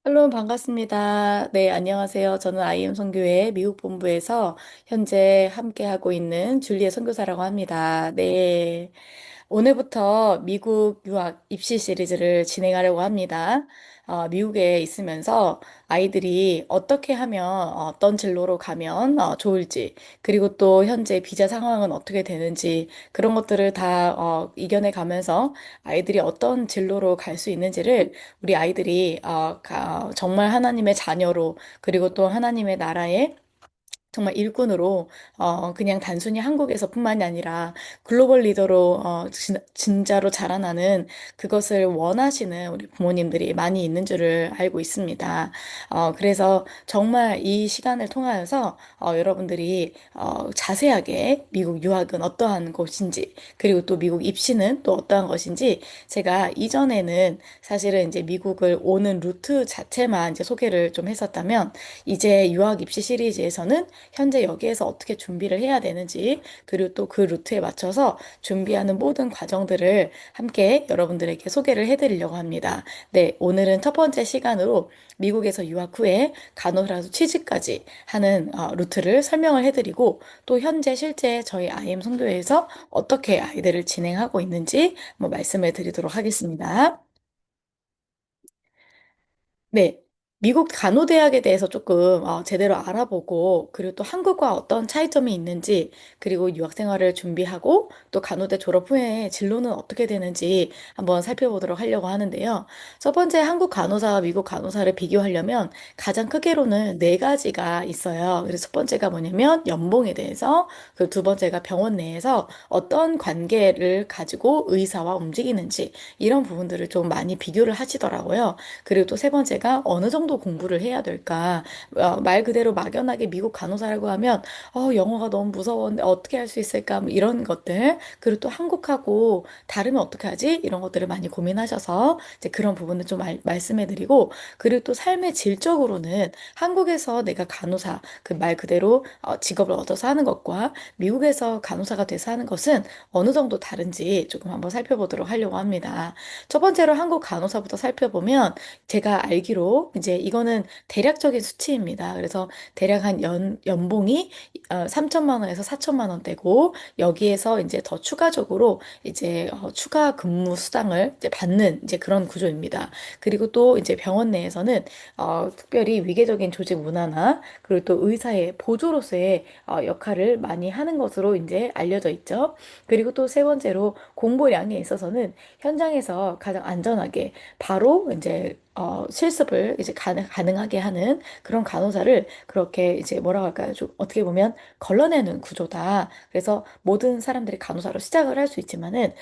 할로 반갑습니다. 네, 안녕하세요. 저는 IM 선교회 미국 본부에서 현재 함께하고 있는 줄리의 선교사라고 합니다. 네. 오늘부터 미국 유학 입시 시리즈를 진행하려고 합니다. 미국에 있으면서 아이들이 어떻게 하면 어떤 진로로 가면 좋을지, 그리고 또 현재 비자 상황은 어떻게 되는지 그런 것들을 다 이겨내 가면서 아이들이 어떤 진로로 갈 수 있는지를 우리 아이들이 정말 하나님의 자녀로 그리고 또 하나님의 나라에 정말 일꾼으로 그냥 단순히 한국에서뿐만이 아니라 글로벌 리더로 진짜로 자라나는 그것을 원하시는 우리 부모님들이 많이 있는 줄을 알고 있습니다. 그래서 정말 이 시간을 통하여서 여러분들이 자세하게 미국 유학은 어떠한 곳인지 그리고 또 미국 입시는 또 어떠한 것인지 제가 이전에는 사실은 이제 미국을 오는 루트 자체만 이제 소개를 좀 했었다면 이제 유학 입시 시리즈에서는 현재 여기에서 어떻게 준비를 해야 되는지, 그리고 또 그 루트에 맞춰서 준비하는 모든 과정들을 함께 여러분들에게 소개를 해드리려고 합니다. 네, 오늘은 첫 번째 시간으로 미국에서 유학 후에 간호사로 취직까지 하는 루트를 설명을 해드리고, 또 현재 실제 저희 IM 성교회에서 어떻게 아이들을 진행하고 있는지 한번 말씀을 드리도록 하겠습니다. 네. 미국 간호대학에 대해서 조금 제대로 알아보고, 그리고 또 한국과 어떤 차이점이 있는지, 그리고 유학 생활을 준비하고, 또 간호대 졸업 후에 진로는 어떻게 되는지 한번 살펴보도록 하려고 하는데요. 첫 번째 한국 간호사와 미국 간호사를 비교하려면 가장 크게로는 네 가지가 있어요. 그래서 첫 번째가 뭐냐면 연봉에 대해서, 그리고 두 번째가 병원 내에서 어떤 관계를 가지고 의사와 움직이는지, 이런 부분들을 좀 많이 비교를 하시더라고요. 그리고 또 세 번째가 어느 정도 공부를 해야 될까? 말 그대로 막연하게 미국 간호사라고 하면 영어가 너무 무서웠는데 어떻게 할 수 있을까? 뭐 이런 것들. 그리고 또 한국하고 다르면 어떻게 하지? 이런 것들을 많이 고민하셔서 이제 그런 부분을 좀 말씀해 드리고 그리고 또 삶의 질적으로는 한국에서 내가 간호사 그 말 그대로 직업을 얻어서 하는 것과 미국에서 간호사가 돼서 하는 것은 어느 정도 다른지 조금 한번 살펴보도록 하려고 합니다. 첫 번째로 한국 간호사부터 살펴보면 제가 알기로 이제 이거는 대략적인 수치입니다. 그래서 대략 한 연봉이 3천만 원에서 4천만 원대고 여기에서 이제 더 추가적으로 이제 추가 근무 수당을 이제 받는 이제 그런 구조입니다. 그리고 또 이제 병원 내에서는 특별히 위계적인 조직 문화나 그리고 또 의사의 보조로서의 역할을 많이 하는 것으로 이제 알려져 있죠. 그리고 또 세 번째로 공보량에 있어서는 현장에서 가장 안전하게 바로 이제 실습을 이제 가능하게 하는 그런 간호사를 그렇게 이제 뭐라고 할까요? 좀 어떻게 보면 걸러내는 구조다. 그래서 모든 사람들이 간호사로 시작을 할 수 있지만은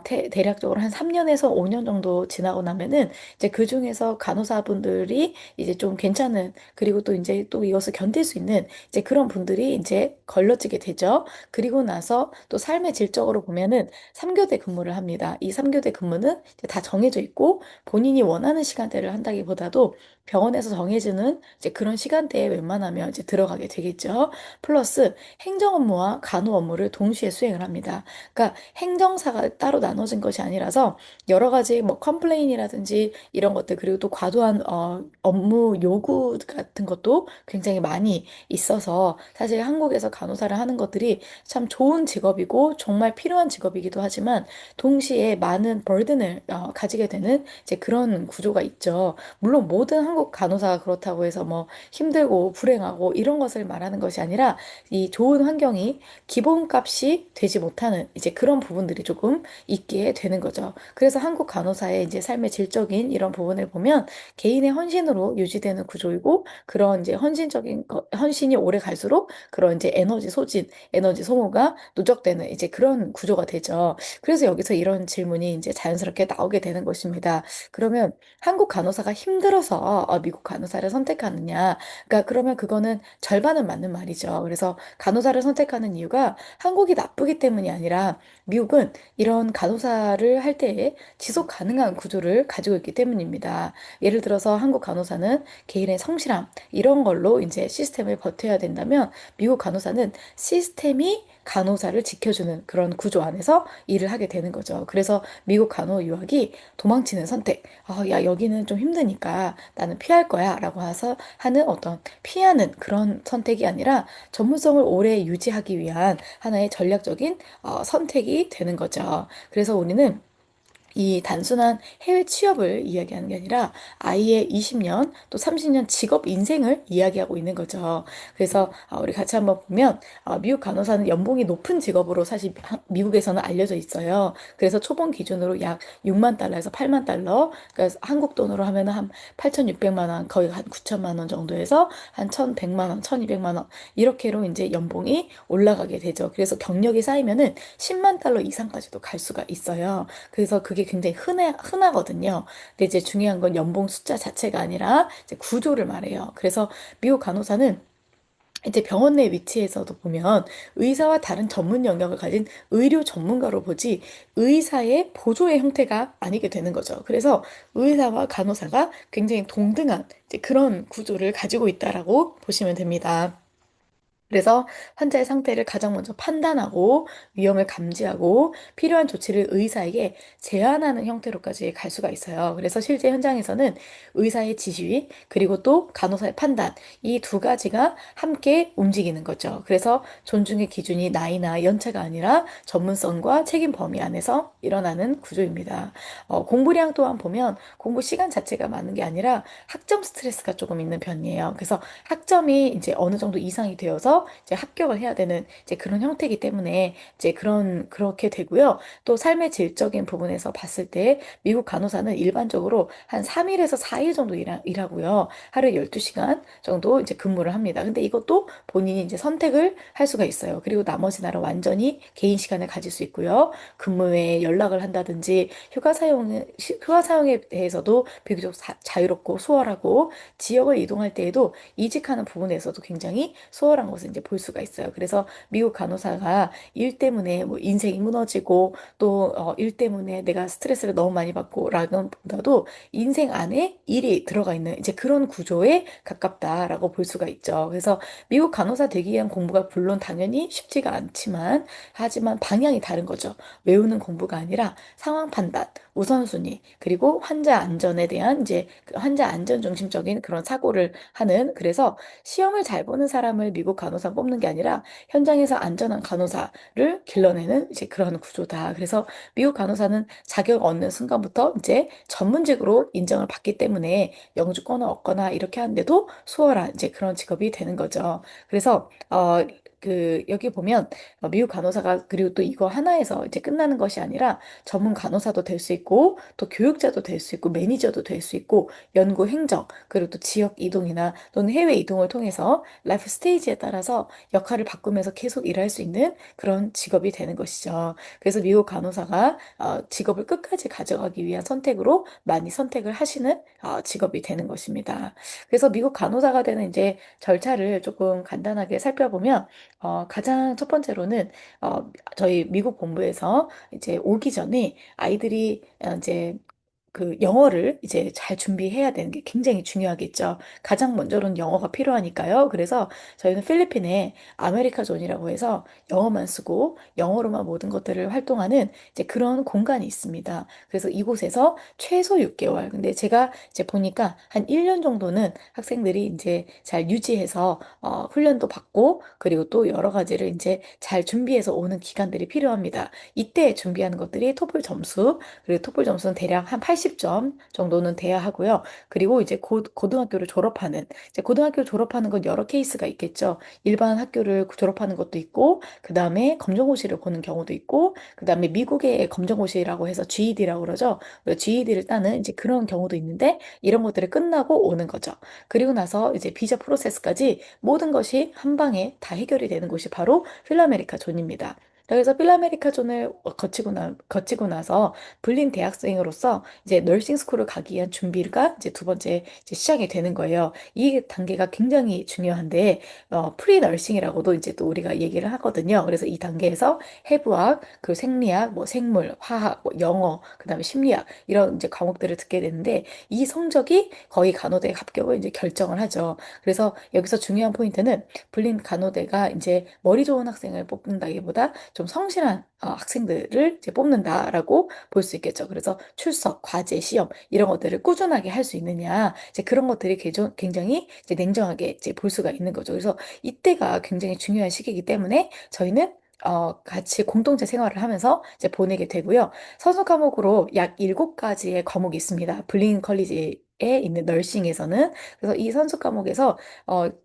대략적으로 한 3년에서 5년 정도 지나고 나면은 이제 그 중에서 간호사분들이 이제 좀 괜찮은 그리고 또 이제 또 이것을 견딜 수 있는 이제 그런 분들이 이제 걸러지게 되죠. 그리고 나서 또 삶의 질적으로 보면은 3교대 근무를 합니다. 이 3교대 근무는 이제 다 정해져 있고 본인이 원하는 시간대를 한다기보다도 병원에서 정해주는 이제 그런 시간대에 웬만하면 이제 들어가게 되겠죠. 플러스 행정 업무와 간호 업무를 동시에 수행을 합니다. 그러니까 행정사가 따로 나눠진 것이 아니라서 여러 가지 뭐 컴플레인이라든지 이런 것들 그리고 또 과도한 업무 요구 같은 것도 굉장히 많이 있어서 사실 한국에서 간호사를 하는 것들이 참 좋은 직업이고 정말 필요한 직업이기도 하지만 동시에 많은 버든을 가지게 되는 이제 그런 구조가 있죠. 물론 모든 한국 간호사가 그렇다고 해서 뭐 힘들고 불행하고 이런 것을 말하는 것이 아니라 이 좋은 환경이 기본값이 되지 못하는 이제 그런 부분들이 조금 있게 되는 거죠. 그래서 한국 간호사의 이제 삶의 질적인 이런 부분을 보면 개인의 헌신으로 유지되는 구조이고 그런 이제 헌신이 오래 갈수록 그런 이제 에너지 소진, 에너지 소모가 누적되는 이제 그런 구조가 되죠. 그래서 여기서 이런 질문이 이제 자연스럽게 나오게 되는 것입니다. 그러면 한국 간호사가 힘들어서 미국 간호사를 선택하느냐? 그러니까 그러면 그거는 절반은 맞는 말이죠. 그래서 간호사를 선택하는 이유가 한국이 나쁘기 때문이 아니라 미국은 이런 간호사를 할 때에 지속 가능한 구조를 가지고 있기 때문입니다. 예를 들어서 한국 간호사는 개인의 성실함 이런 걸로 이제 시스템을 버텨야 된다면 미국 간호사는 시스템이 간호사를 지켜주는 그런 구조 안에서 일을 하게 되는 거죠. 그래서 미국 간호 유학이 도망치는 선택. 야, 여기는 좀 힘드니까 나는 피할 거야 라고 해서 하는 어떤 피하는 그런 선택이 아니라 전문성을 오래 유지하기 위한 하나의 전략적인 선택이 되는 거죠. 그래서 우리는 이 단순한 해외 취업을 이야기하는 게 아니라 아이의 20년 또 30년 직업 인생을 이야기하고 있는 거죠. 그래서 우리 같이 한번 보면 미국 간호사는 연봉이 높은 직업으로 사실 미국에서는 알려져 있어요. 그래서 초봉 기준으로 약 6만 달러에서 8만 달러, 그러니까 한국 돈으로 하면 한 8,600만 원, 거의 한 9천만 원 정도에서 한 1,100만 원, 1,200만 원 이렇게로 이제 연봉이 올라가게 되죠. 그래서 경력이 쌓이면은 10만 달러 이상까지도 갈 수가 있어요. 그래서 그게 굉장히 흔하거든요. 근데 이제 중요한 건 연봉 숫자 자체가 아니라 이제 구조를 말해요. 그래서 미국 간호사는 이제 병원 내 위치에서도 보면 의사와 다른 전문 영역을 가진 의료 전문가로 보지 의사의 보조의 형태가 아니게 되는 거죠. 그래서 의사와 간호사가 굉장히 동등한 이제 그런 구조를 가지고 있다라고 보시면 됩니다. 그래서 환자의 상태를 가장 먼저 판단하고 위험을 감지하고 필요한 조치를 의사에게 제안하는 형태로까지 갈 수가 있어요. 그래서 실제 현장에서는 의사의 지시 그리고 또 간호사의 판단 이 두 가지가 함께 움직이는 거죠. 그래서 존중의 기준이 나이나 연차가 아니라 전문성과 책임 범위 안에서 일어나는 구조입니다. 공부량 또한 보면 공부 시간 자체가 많은 게 아니라 학점 스트레스가 조금 있는 편이에요. 그래서 학점이 이제 어느 정도 이상이 되어서 이제 합격을 해야 되는 이제 그런 형태이기 때문에 이제 그렇게 되고요. 또 삶의 질적인 부분에서 봤을 때 미국 간호사는 일반적으로 한 3일에서 4일 정도 일하고요. 하루에 12시간 정도 이제 근무를 합니다. 근데 이것도 본인이 이제 선택을 할 수가 있어요. 그리고 나머지 날은 완전히 개인 시간을 가질 수 있고요. 근무 외에 연락을 한다든지 휴가 사용에 대해서도 비교적 자유롭고 수월하고 지역을 이동할 때에도 이직하는 부분에서도 굉장히 수월한 것을 이제 볼 수가 있어요. 그래서 미국 간호사가 일 때문에 뭐 인생이 무너지고 또 일 때문에 내가 스트레스를 너무 많이 받고 라기보다도 인생 안에 일이 들어가 있는 이제 그런 구조에 가깝다라고 볼 수가 있죠. 그래서 미국 간호사 되기 위한 공부가 물론 당연히 쉽지가 않지만 하지만 방향이 다른 거죠. 외우는 공부가 아니라 상황 판단, 우선순위, 그리고 환자 안전에 대한 이제 그 환자 안전 중심적인 그런 사고를 하는 그래서 시험을 잘 보는 사람을 미국 간호사 뽑는 게 아니라 현장에서 안전한 간호사를 길러내는 이제 그런 구조다. 그래서 미국 간호사는 자격 얻는 순간부터 이제 전문직으로 인정을 받기 때문에 영주권을 얻거나 이렇게 하는데도 수월한 이제 그런 직업이 되는 거죠. 그래서 여기 보면 미국 간호사가 그리고 또 이거 하나에서 이제 끝나는 것이 아니라 전문 간호사도 될 수 있고 또 교육자도 될 수 있고 매니저도 될 수 있고 연구 행정 그리고 또 지역 이동이나 또는 해외 이동을 통해서 라이프 스테이지에 따라서 역할을 바꾸면서 계속 일할 수 있는 그런 직업이 되는 것이죠. 그래서 미국 간호사가 직업을 끝까지 가져가기 위한 선택으로 많이 선택을 하시는 직업이 되는 것입니다. 그래서 미국 간호사가 되는 이제 절차를 조금 간단하게 살펴보면 가장 첫 번째로는 저희 미국 본부에서 이제 오기 전에 아이들이 이제 그 영어를 이제 잘 준비해야 되는 게 굉장히 중요하겠죠. 가장 먼저는 영어가 필요하니까요. 그래서 저희는 필리핀에 아메리카 존이라고 해서 영어만 쓰고 영어로만 모든 것들을 활동하는 이제 그런 공간이 있습니다. 그래서 이곳에서 최소 6개월. 근데 제가 이제 보니까 한 1년 정도는 학생들이 이제 잘 유지해서 훈련도 받고 그리고 또 여러 가지를 이제 잘 준비해서 오는 기간들이 필요합니다. 이때 준비하는 것들이 토플 점수 그리고 토플 점수는 대략 한 80점 정도는 돼야 하고요. 그리고 이제 고등학교를 졸업하는, 이제 고등학교를 졸업하는 건 여러 케이스가 있겠죠. 일반 학교를 졸업하는 것도 있고, 그 다음에 검정고시를 보는 경우도 있고, 그 다음에 미국의 검정고시라고 해서 GED라고 그러죠. GED를 따는 이제 그런 경우도 있는데, 이런 것들이 끝나고 오는 거죠. 그리고 나서 이제 비자 프로세스까지 모든 것이 한 방에 다 해결이 되는 곳이 바로 필라메리카 존입니다. 그래서 필라메리카 존을 거치고 나서 불린 대학생으로서 이제 너싱 스쿨을 가기 위한 준비가 이제 두 번째 이제 시작이 되는 거예요. 이 단계가 굉장히 중요한데, 프리 너싱이라고도 이제 또 우리가 얘기를 하거든요. 그래서 이 단계에서 해부학, 그 생리학, 뭐 생물, 화학, 뭐 영어, 그다음에 심리학 이런 이제 과목들을 듣게 되는데 이 성적이 거의 간호대 합격을 이제 결정을 하죠. 그래서 여기서 중요한 포인트는 불린 간호대가 이제 머리 좋은 학생을 뽑는다기보다 좀 성실한 학생들을 이제 뽑는다라고 볼 수 있겠죠. 그래서 출석, 과제, 시험 이런 것들을 꾸준하게 할 수 있느냐, 이제 그런 것들이 굉장히 이제 냉정하게 이제 볼 수가 있는 거죠. 그래서 이때가 굉장히 중요한 시기이기 때문에 저희는 같이 공동체 생활을 하면서 이제 보내게 되고요. 선수 과목으로 약 7가지의 과목이 있습니다. 블링 컬리지에 있는 널싱에서는. 그래서 이 선수 과목에서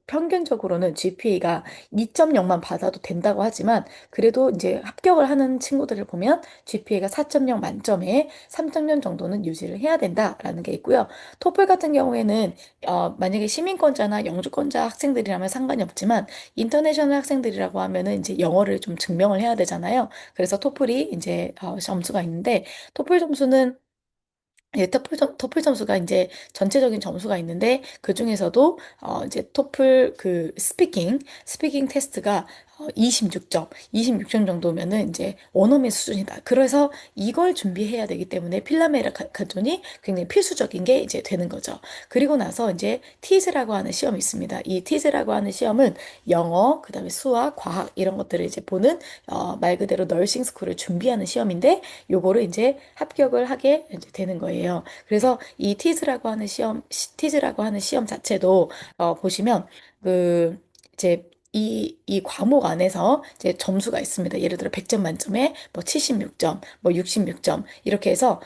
평균적으로는 GPA가 2.0만 받아도 된다고 하지만 그래도 이제 합격을 하는 친구들을 보면 GPA가 4.0 만점에 3.0 정도는 유지를 해야 된다라는 게 있고요. 토플 같은 경우에는 만약에 시민권자나 영주권자 학생들이라면 상관이 없지만 인터내셔널 학생들이라고 하면은 이제 영어를 좀 증명을 해야 되잖아요. 그래서 토플이 이제 점수가 있는데 토플 점수는 토플 점수가 이제 전체적인 점수가 있는데 그 중에서도 이제 토플 그 스피킹 테스트가 26점, 26점 정도면은 이제 원어민 수준이다. 그래서 이걸 준비해야 되기 때문에 필라메라 카존이 굉장히 필수적인 게 이제 되는 거죠. 그리고 나서 이제 티즈라고 하는 시험이 있습니다. 이 티즈라고 하는 시험은 영어, 그다음에 수학, 과학 이런 것들을 이제 보는 말 그대로 널싱 스쿨을 준비하는 시험인데 요거를 이제 합격을 하게 이제 되는 거예요. 그래서 이 티즈라고 하는 시험 자체도 보시면 그 이제 이 과목 안에서 이제 점수가 있습니다. 예를 들어 100점 만점에 뭐 76점, 뭐 66점 이렇게 해서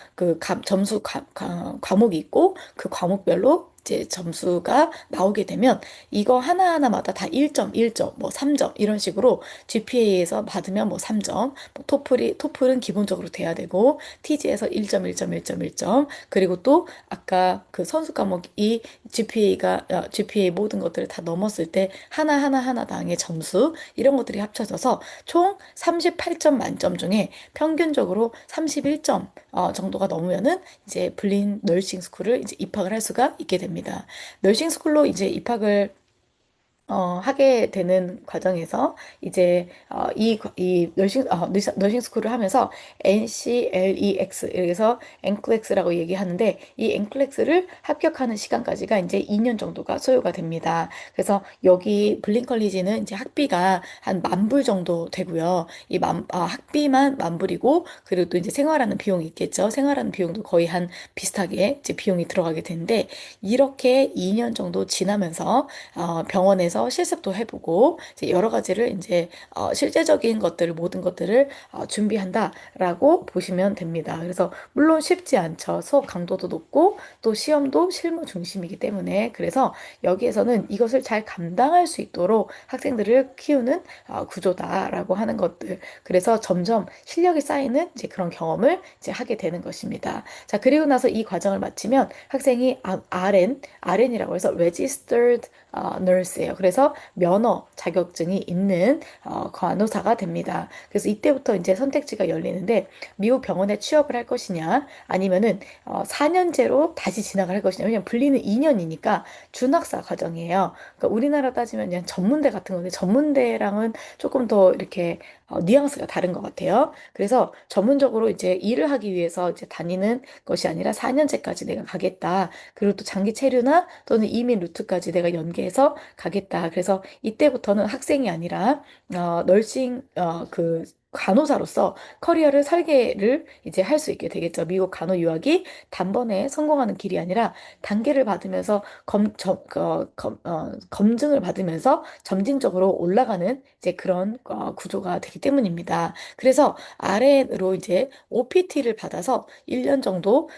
과목이 있고 그 과목별로 이제 점수가 나오게 되면 이거 하나하나마다 다 1점, 1점, 뭐 3점 이런 식으로 GPA에서 받으면 뭐 3점, 뭐 토플은 기본적으로 돼야 되고 TG에서 1점, 1점, 1점, 1점 그리고 또 아까 그 선수 과목이 GPA 모든 것들을 다 넘었을 때 하나하나하나당의 점수 이런 것들이 합쳐져서 총 38점 만점 중에 평균적으로 31점 정도가 넘으면은 이제 블린 널싱 스쿨을 이제 입학을 할 수가 있게 됩니다. 널싱 스쿨로 이제 입학을 하게 되는 과정에서 이제 이 너싱 스쿨을 하면서 NCLEX 그래서 NCLEX라고 얘기하는데 이 NCLEX를 합격하는 시간까지가 이제 2년 정도가 소요가 됩니다. 그래서 여기 블링 컬리지는 이제 학비가 한 10,000불 정도 되고요. 학비만 10,000불이고 그리고 또 이제 생활하는 비용이 있겠죠. 생활하는 비용도 거의 한 비슷하게 이제 비용이 들어가게 되는데 이렇게 2년 정도 지나면서 병원에서 실습도 해보고 이제 여러 가지를 이제 실제적인 것들을 모든 것들을 준비한다라고 보시면 됩니다. 그래서 물론 쉽지 않죠. 수업 강도도 높고 또 시험도 실무 중심이기 때문에 그래서 여기에서는 이것을 잘 감당할 수 있도록 학생들을 키우는 구조다라고 하는 것들. 그래서 점점 실력이 쌓이는 이제 그런 경험을 이제 하게 되는 것입니다. 자, 그리고 나서 이 과정을 마치면 학생이 RN이라고 해서 Registered Nurse예요. 그래서 면허 자격증이 있는 간호사가 됩니다. 그래서 이때부터 이제 선택지가 열리는데 미국 병원에 취업을 할 것이냐 아니면은 4년제로 다시 진학을 할 것이냐. 왜냐면 분리는 2년이니까 준학사 과정이에요. 그러니까 우리나라 따지면 그냥 전문대 같은 건데 전문대랑은 조금 더 이렇게 뉘앙스가 다른 것 같아요. 그래서 전문적으로 이제 일을 하기 위해서 이제 다니는 것이 아니라 4년제까지 내가 가겠다. 그리고 또 장기 체류나 또는 이민 루트까지 내가 연계해서 가겠다. 그래서 이때부터는 학생이 아니라 널싱 그 간호사로서 커리어를 설계를 이제 할 수 있게 되겠죠. 미국 간호 유학이 단번에 성공하는 길이 아니라 단계를 받으면서 검증을 받으면서 점진적으로 올라가는 이제 그런 구조가 되기 때문입니다. 그래서 RN으로 이제 OPT를 받아서 1년 정도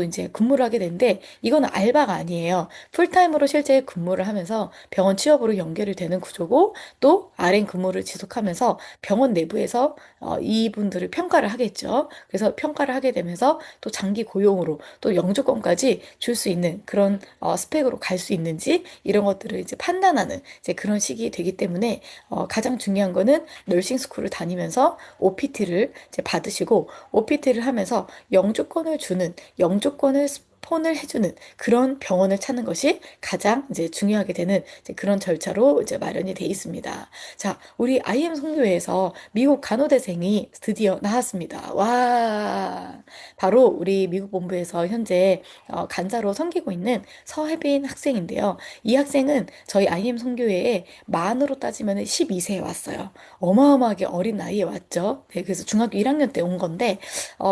이제 근무를 하게 되는데 이건 알바가 아니에요. 풀타임으로 실제 근무를 하면서 병원 취업으로 연결이 되는 구조고 또 RN 근무를 지속하면서 병원 내부에서 이분들을 평가를 하겠죠. 그래서 평가를 하게 되면서 또 장기 고용으로 또 영주권까지 줄 수 있는 그런 스펙으로 갈 수 있는지 이런 것들을 이제 판단하는 이제 그런 시기 되기 때문에 가장 중요한 거는 널싱 스쿨을 다니면서 OPT를 이제 받으시고 OPT를 하면서 영주권을 주는 영주권을 폰을 해주는 그런 병원을 찾는 것이 가장 이제 중요하게 되는 이제 그런 절차로 이제 마련이 돼 있습니다. 자, 우리 IM 선교회에서 미국 간호대생이 드디어 나왔습니다. 와, 바로 우리 미국 본부에서 현재 간사로 섬기고 있는 서혜빈 학생인데요. 이 학생은 저희 IM 선교회에 만으로 따지면 12세에 왔어요. 어마어마하게 어린 나이에 왔죠. 네, 그래서 중학교 1학년 때 온 건데,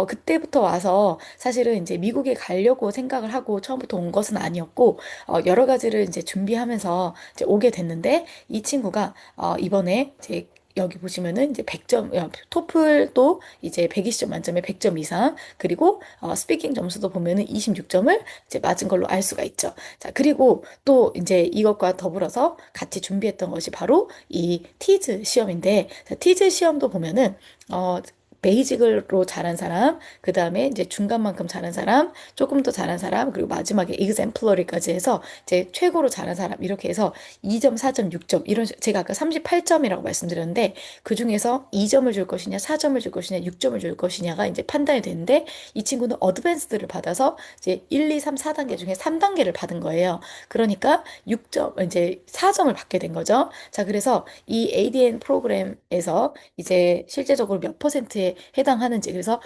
그때부터 와서 사실은 이제 미국에 가려고 생각을 하고 처음부터 온 것은 아니었고, 여러 가지를 이제 준비하면서 이제 오게 됐는데, 이 친구가, 이번에 이제 여기 보시면은 이제 100점, 토플도 이제 120점 만점에 100점 이상, 그리고 스피킹 점수도 보면은 26점을 이제 맞은 걸로 알 수가 있죠. 자, 그리고 또 이제 이것과 더불어서 같이 준비했던 것이 바로 이 티즈 시험인데, 자, 티즈 시험도 보면은 어 베이직으로 잘한 사람, 그 다음에 이제 중간만큼 잘한 사람, 조금 더 잘한 사람, 그리고 마지막에 exemplary까지 해서 이제 최고로 잘한 사람, 이렇게 해서 2점, 4점, 6점, 제가 아까 38점이라고 말씀드렸는데, 그 중에서 2점을 줄 것이냐, 4점을 줄 것이냐, 6점을 줄 것이냐가 이제 판단이 되는데, 이 친구는 어드밴스드를 받아서 이제 1, 2, 3, 4단계 중에 3단계를 받은 거예요. 그러니까 6점, 이제 4점을 받게 된 거죠. 자, 그래서 이 ADN 프로그램에서 이제 실제적으로 몇 퍼센트에 해당하는지, 그래서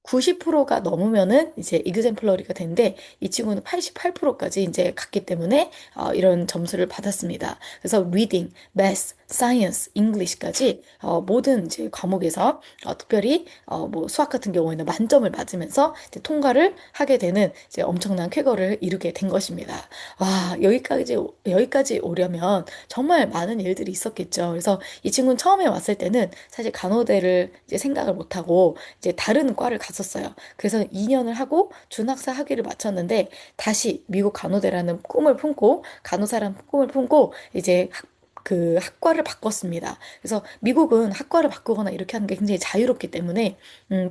90%가 넘으면은 이제 이그젠플러리가 되는데 이 친구는 88%까지 이제 갔기 때문에 이런 점수를 받았습니다. 그래서 리딩, 매스, 사이언스, 잉글리시까지 모든 이제 과목에서 특별히 뭐 수학 같은 경우에는 만점을 맞으면서 이제 통과를 하게 되는 이제 엄청난 쾌거를 이루게 된 것입니다. 와, 여기까지 오려면 정말 많은 일들이 있었겠죠. 그래서 이 친구는 처음에 왔을 때는 사실 간호대를 이제 생각을 못하고 이제 다른 과를 갔었어요. 그래서 2년을 하고 준학사 학위를 마쳤는데 다시 미국 간호대라는 꿈을 품고 간호사라는 꿈을 품고 이제 그 학과를 바꿨습니다. 그래서 미국은 학과를 바꾸거나 이렇게 하는 게 굉장히 자유롭기 때문에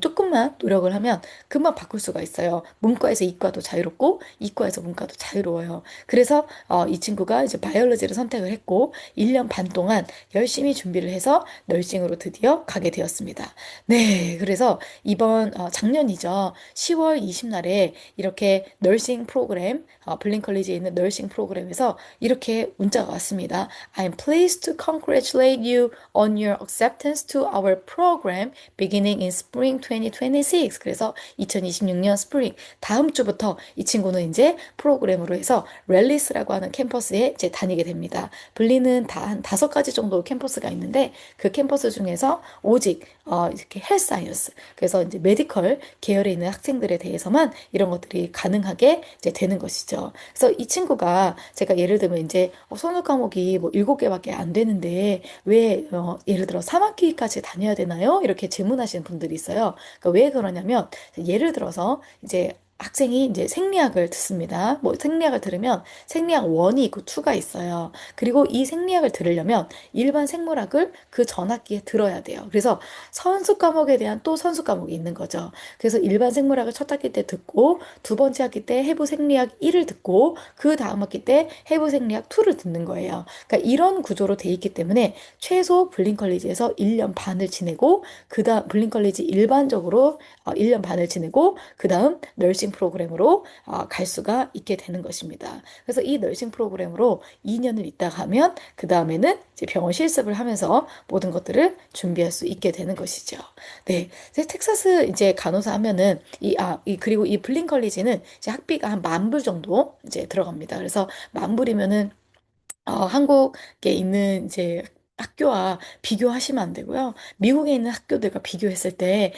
조금만 노력을 하면 금방 바꿀 수가 있어요. 문과에서 이과도 자유롭고 이과에서 문과도 자유로워요. 그래서 이 친구가 이제 바이올로지를 선택을 했고 1년 반 동안 열심히 준비를 해서 널싱으로 드디어 가게 되었습니다. 네, 그래서 이번 작년이죠. 10월 20날에 이렇게 널싱 프로그램 블린 컬리지에 있는 널싱 프로그램에서 이렇게 문자가 왔습니다. I'm pleased to congratulate you on your acceptance to our program beginning in spring 2026. 그래서 2026년 스프링 다음 주부터 이 친구는 이제 프로그램으로 해서 랠리스라고 하는 캠퍼스에 이제 다니게 됩니다. 블린은 다 한 5가지 정도 캠퍼스가 있는데 그 캠퍼스 중에서 오직 이렇게 헬스 사이언스, 그래서 이제 메디컬 계열에 있는 학생들에 대해서만 이런 것들이 가능하게 이제 되는 것이죠. 그래서 이 친구가 제가 예를 들면 이제 선호 과목이 뭐 7개밖에 안 되는데 왜 예를 들어 3학기까지 다녀야 되나요? 이렇게 질문하시는 분들이 있어요. 그러니까 왜 그러냐면 예를 들어서 이제 학생이 이제 생리학을 듣습니다. 뭐 생리학을 들으면 생리학 1이 있고 2가 있어요. 그리고 이 생리학을 들으려면 일반 생물학을 그 전 학기에 들어야 돼요. 그래서 선수 과목에 대한 또 선수 과목이 있는 거죠. 그래서 일반 생물학을 첫 학기 때 듣고 두 번째 학기 때 해부 생리학 1을 듣고 그 다음 학기 때 해부 생리학 2를 듣는 거예요. 그러니까 이런 구조로 돼 있기 때문에 최소 블린 컬리지에서 1년 반을 지내고 그다음 블린 컬리지 일반적으로 1년 반을 지내고 그다음 널싱 프로그램으로 갈 수가 있게 되는 것입니다. 그래서 이 널싱 프로그램으로 2년을 있다가 하면 그다음에는 이제 병원 실습을 하면서 모든 것들을 준비할 수 있게 되는 것이죠. 네. 그래서 텍사스 이제 간호사 하면은 그리고 이 블린 컬리지는 이제 학비가 한 10,000불 정도 이제 들어갑니다. 그래서 10,000불이면은 한국에 있는 이제 학교와 비교하시면 안 되고요. 미국에 있는 학교들과 비교했을 때,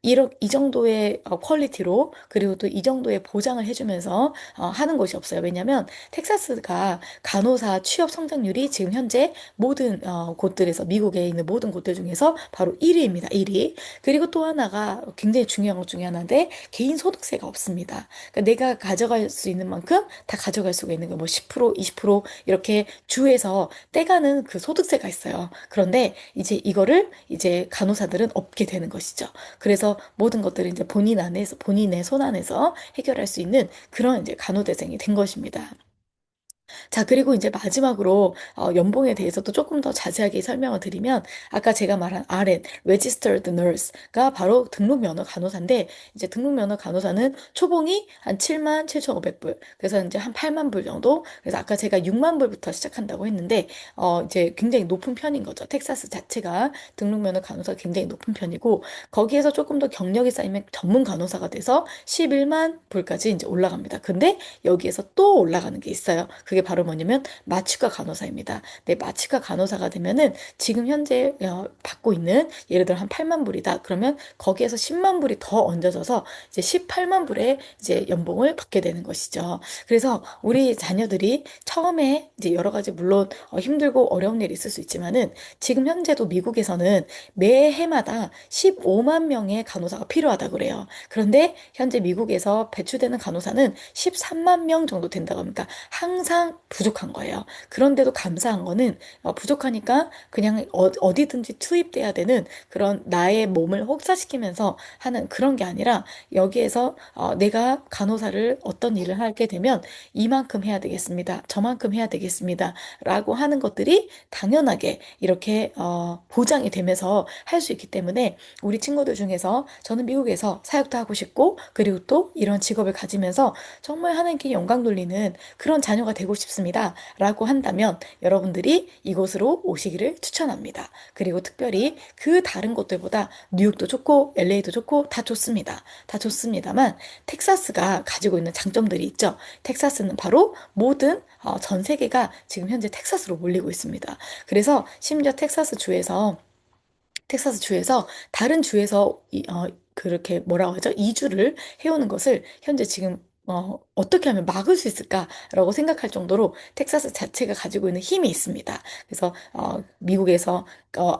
이 정도의 퀄리티로, 그리고 또 이 정도의 보장을 해주면서 하는 곳이 없어요. 왜냐면, 텍사스가 간호사 취업 성장률이 지금 현재 모든 곳들에서, 미국에 있는 모든 곳들 중에서 바로 1위입니다. 1위. 그리고 또 하나가 굉장히 중요한 것 중에 하나인데, 개인 소득세가 없습니다. 그러니까 내가 가져갈 수 있는 만큼 다 가져갈 수가 있는 거예요. 뭐 10%, 20% 이렇게 주에서 떼가는 그 소득세가 있어요. 그런데 이제 이거를 이제 간호사들은 없게 되는 것이죠. 그래서 모든 것들을 이제 본인의 손 안에서 해결할 수 있는 그런 이제 간호대생이 된 것입니다. 자, 그리고 이제 마지막으로 연봉에 대해서도 조금 더 자세하게 설명을 드리면 아까 제가 말한 RN, Registered Nurse가 바로 등록 면허 간호사인데 이제 등록 면허 간호사는 초봉이 한 7만 7,500불. 그래서 이제 한 8만 불 정도. 그래서 아까 제가 6만 불부터 시작한다고 했는데 이제 굉장히 높은 편인 거죠. 텍사스 자체가 등록 면허 간호사가 굉장히 높은 편이고 거기에서 조금 더 경력이 쌓이면 전문 간호사가 돼서 11만 불까지 이제 올라갑니다. 근데 여기에서 또 올라가는 게 있어요. 그게 바로 뭐냐면 마취과 간호사입니다. 네, 마취과 간호사가 되면은 지금 현재 받고 있는 예를 들어 한 8만 불이다. 그러면 거기에서 10만 불이 더 얹어져서 이제 18만 불의 이제 연봉을 받게 되는 것이죠. 그래서 우리 자녀들이 처음에 이제 여러 가지 물론 힘들고 어려운 일이 있을 수 있지만은 지금 현재도 미국에서는 매해마다 15만 명의 간호사가 필요하다고 그래요. 그런데 현재 미국에서 배출되는 간호사는 13만 명 정도 된다고 합니다. 항상 부족한 거예요. 그런데도 감사한 거는 부족하니까 그냥 어디든지 투입돼야 되는 그런 나의 몸을 혹사시키면서 하는 그런 게 아니라 여기에서 내가 간호사를 어떤 일을 하게 되면 이만큼 해야 되겠습니다. 저만큼 해야 되겠습니다. 라고 하는 것들이 당연하게 이렇게 보장이 되면서 할 수 있기 때문에 우리 친구들 중에서 저는 미국에서 사역도 하고 싶고 그리고 또 이런 직업을 가지면서 정말 하나님께 영광 돌리는 그런 자녀가 되고 싶습니다. 라고 한다면 여러분들이 이곳으로 오시기를 추천합니다. 그리고 특별히 그 다른 곳들보다 뉴욕도 좋고 LA도 좋고 다 좋습니다. 다 좋습니다만 텍사스가 가지고 있는 장점들이 있죠. 텍사스는 바로 모든 전 세계가 지금 현재 텍사스로 몰리고 있습니다. 그래서 심지어 텍사스 주에서 다른 주에서 그렇게 뭐라고 하죠? 이주를 해오는 것을 현재 지금 어떻게 하면 막을 수 있을까라고 생각할 정도로 텍사스 자체가 가지고 있는 힘이 있습니다. 그래서 미국에서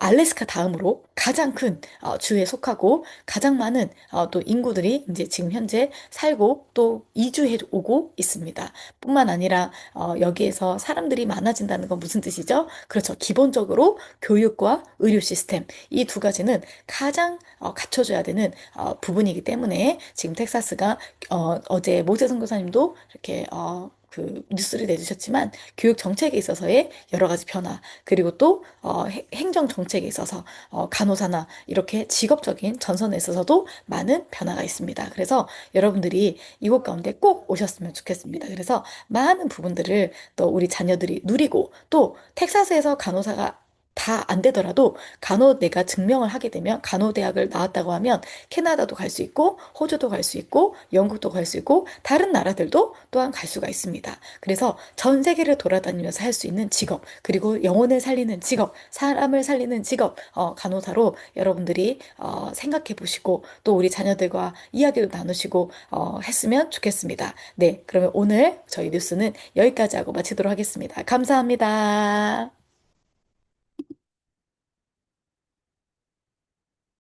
알래스카 다음으로 가장 큰 주에 속하고 가장 많은 또 인구들이 이제 지금 현재 살고 또 이주해 오고 있습니다. 뿐만 아니라 여기에서 사람들이 많아진다는 건 무슨 뜻이죠? 그렇죠. 기본적으로 교육과 의료 시스템 이 두 가지는 가장 갖춰줘야 되는 부분이기 때문에 지금 텍사스가 어제 모세 선교사님도 이렇게 그 뉴스를 내주셨지만 교육 정책에 있어서의 여러 가지 변화 그리고 또 행정 정책에 있어서 간호사나 이렇게 직업적인 전선에 있어서도 많은 변화가 있습니다. 그래서 여러분들이 이곳 가운데 꼭 오셨으면 좋겠습니다. 그래서 많은 부분들을 또 우리 자녀들이 누리고 또 텍사스에서 간호사가 다 안 되더라도 내가 증명을 하게 되면 간호대학을 나왔다고 하면 캐나다도 갈 수 있고 호주도 갈 수 있고 영국도 갈 수 있고 다른 나라들도 또한 갈 수가 있습니다. 그래서 전 세계를 돌아다니면서 할 수 있는 직업 그리고 영혼을 살리는 직업 사람을 살리는 직업 간호사로 여러분들이 생각해 보시고 또 우리 자녀들과 이야기도 나누시고 했으면 좋겠습니다. 네, 그러면 오늘 저희 뉴스는 여기까지 하고 마치도록 하겠습니다. 감사합니다.